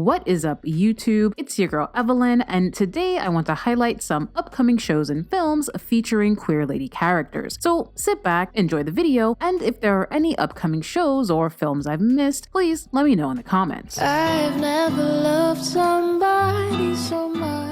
What is up, YouTube? It's your girl Evelyn, and today I want to highlight some upcoming shows and films featuring queer lady characters. So sit back, enjoy the video, and if there are any upcoming shows or films I've missed, please let me know in the comments. I've never loved somebody so much.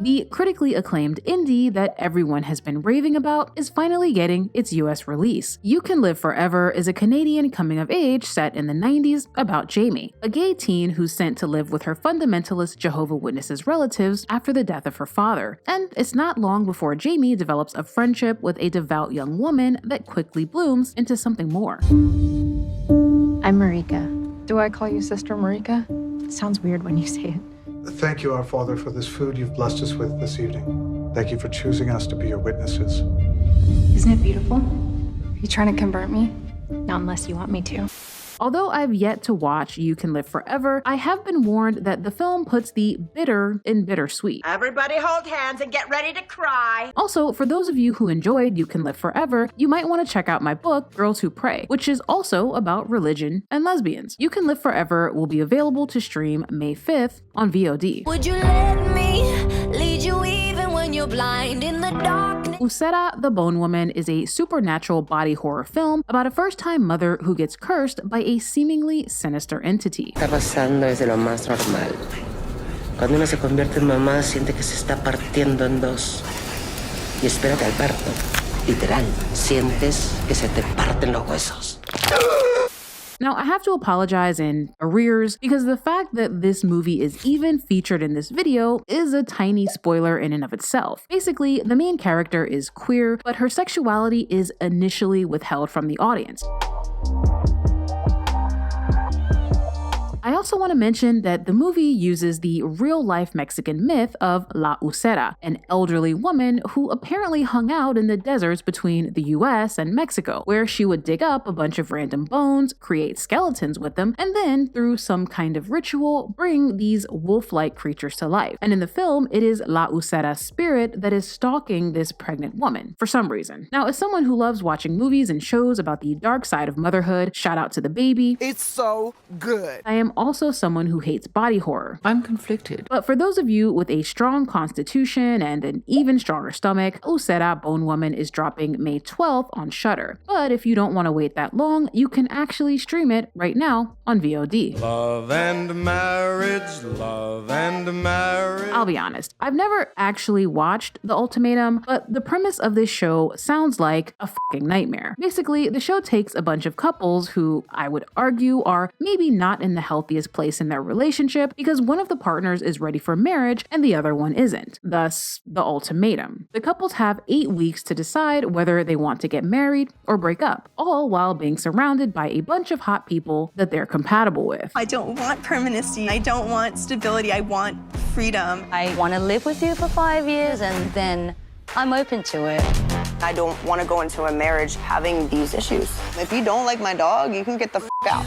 The critically acclaimed indie that everyone has been raving about is finally getting its US release. You Can Live Forever is a Canadian coming-of-age set in the 90s about Jamie, a gay teen who's sent to live with her fundamentalist Jehovah's Witnesses relatives after the death of her father. And it's not long before Jamie develops a friendship with a devout young woman that quickly blooms into something more. I'm Marika. Do I call you Sister Marika? It sounds weird when you say it. Thank you, our Father, for this food you've blessed us with this evening. Thank you for choosing us to be your witnesses. Isn't it beautiful? Are you trying to convert me? Not unless you want me to. Although I've yet to watch You Can Live Forever, I have been warned that the film puts the bitter in bittersweet. Everybody hold hands and get ready to cry. Also, for those of you who enjoyed You Can Live Forever, you might want to check out my book, Girls Who Pray, which is also about religion and lesbians. You Can Live Forever will be available to stream May 5th on VOD. Would you let me lead you even when you're blind in the darkness? Huesera, the Bone Woman is a supernatural body horror film about a first-time mother who gets cursed by a seemingly sinister entity. Está pasando es de lo más normal. Cuando uno se convierte en mamá, siente que se está partiendo en dos. Y espera que al parto, literal, sientes que se te parten los huesos. Now, I have to apologize in arrears because the fact that this movie is even featured in this video is a tiny spoiler in and of itself. Basically, the main character is queer, but her sexuality is initially withheld from the audience. I also want to mention that the movie uses the real-life Mexican myth of La Huesera, an elderly woman who apparently hung out in the deserts between the US and Mexico, where she would dig up a bunch of random bones, create skeletons with them, and then, through some kind of ritual, bring these wolf-like creatures to life. And in the film, it is La Huesera's spirit that is stalking this pregnant woman, for some reason. Now, as someone who loves watching movies and shows about the dark side of motherhood, shout out to The Baby, it's so good. I am also someone who hates body horror. I'm conflicted. But for those of you with a strong constitution and an even stronger stomach, Huesera Bone Woman is dropping May 12th on Shudder. But if you don't want to wait that long, you can actually stream it right now on VOD. Love and marriage, love and marriage. I'll be honest, I've never actually watched The Ultimatum, but the premise of this show sounds like a fucking nightmare. Basically, the show takes a bunch of couples who, I would argue, are maybe not in the healthiest place in their relationship because one of the partners is ready for marriage and the other one isn't. Thus, the ultimatum. The couples have 8 weeks to decide whether they want to get married or break up, all while being surrounded by a bunch of hot people that they're compatible with. I don't want permanency. I don't want stability. I want freedom. I want to live with you for 5 years and then I'm open to it. I don't want to go into a marriage having these issues. If you don't like my dog, you can get the f*** out.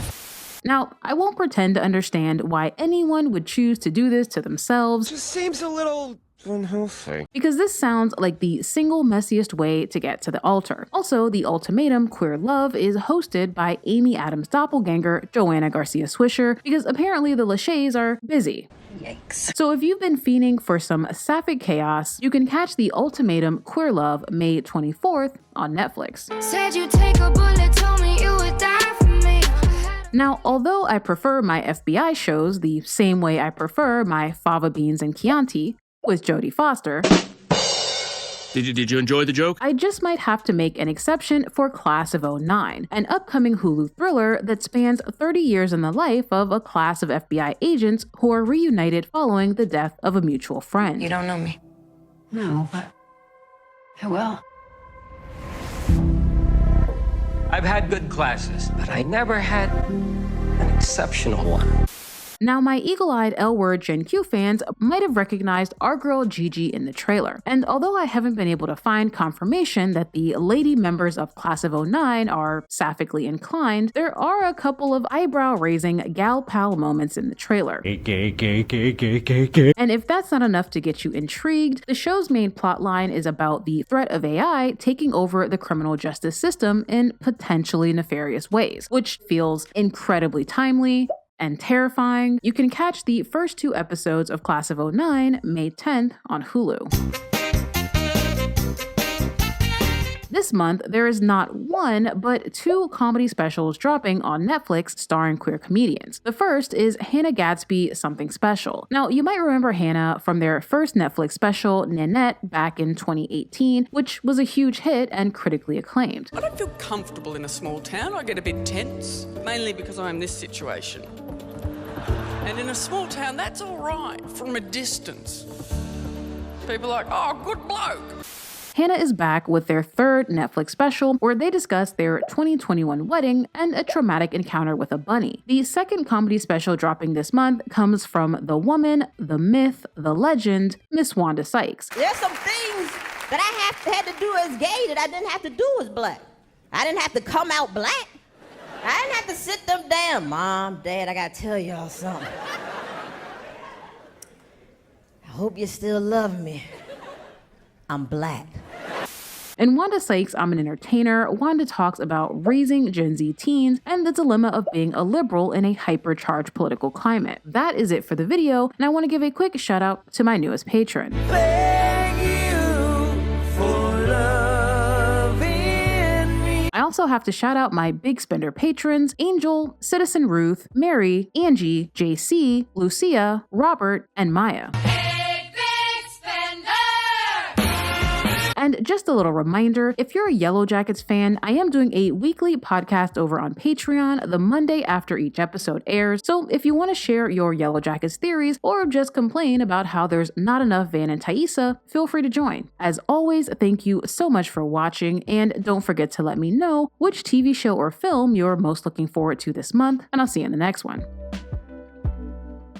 Now, I won't pretend to understand why anyone would choose to do this to themselves. Just seems a little unhealthy. Because this sounds like the single messiest way to get to the altar. Also, the Ultimatum Queer Love is hosted by Amy Adams' doppelganger, Joanna Garcia Swisher, because apparently the Lachey's are busy. Yikes. So if you've been fiending for some sapphic chaos, you can catch the Ultimatum Queer Love May 24th on Netflix. Said you take a bullet, told me you would die for me. Now, although I prefer my FBI shows the same way I prefer my Fava Beans and Chianti with Jodie Foster, Did you enjoy the joke? I just might have to make an exception for Class of '09, an upcoming Hulu thriller that spans 30 years in the life of a class of FBI agents who are reunited following the death of a mutual friend. You don't know me. No, but I will. I've had good classes, but I never had an exceptional one. Now, my eagle-eyed L-Word Gen Q fans might have recognized our girl Gigi in the trailer, and although I haven't been able to find confirmation that the lady members of Class of '09 are sapphically inclined, there are a couple of eyebrow-raising gal pal moments in the trailer. And if that's not enough to get you intrigued, the show's main plotline is about the threat of AI taking over the criminal justice system in potentially nefarious ways, which feels incredibly timely and terrifying. You can catch the first 2 episodes of Class of '09 May 10th on Hulu. This month, there is not 1, but 2 comedy specials dropping on Netflix starring queer comedians. The first is Hannah Gadsby Something Special. Now, you might remember Hannah from their first Netflix special, Nanette, back in 2018, which was a huge hit and critically acclaimed. I don't feel comfortable in a small town. I get a bit tense, mainly because I'm in this situation. And in a small town, that's all right, from a distance. People are like, oh, good bloke. Hannah is back with their 3rd Netflix special, where they discuss their 2021 wedding and a traumatic encounter with a bunny. The second comedy special dropping this month comes from the woman, the myth, the legend, Miss Wanda Sykes. There's some things that I had to do as gay that I didn't have to do as black. I didn't have to come out black. I didn't have to sit them down. Mom, Dad, I gotta tell y'all something. I hope you still love me. I'm black. In Wanda Sykes, I'm an Entertainer, Wanda talks about raising Gen Z teens and the dilemma of being a liberal in a hypercharged political climate. That is it for the video, and I want to give a quick shout out to my newest patron. Thank you for loving me. I also have to shout out my big spender patrons, Angel, Citizen Ruth, Mary, Angie, JC, Lucia, Robert, and Maya. And just a little reminder, if you're a Yellow Jackets fan, I am doing a weekly podcast over on Patreon the Monday after each episode airs. So if you want to share your Yellow Jackets theories or just complain about how there's not enough Van and Thaisa, feel free to join. As always, thank you so much for watching, and don't forget to let me know which TV show or film you're most looking forward to this month, and I'll see you in the next one.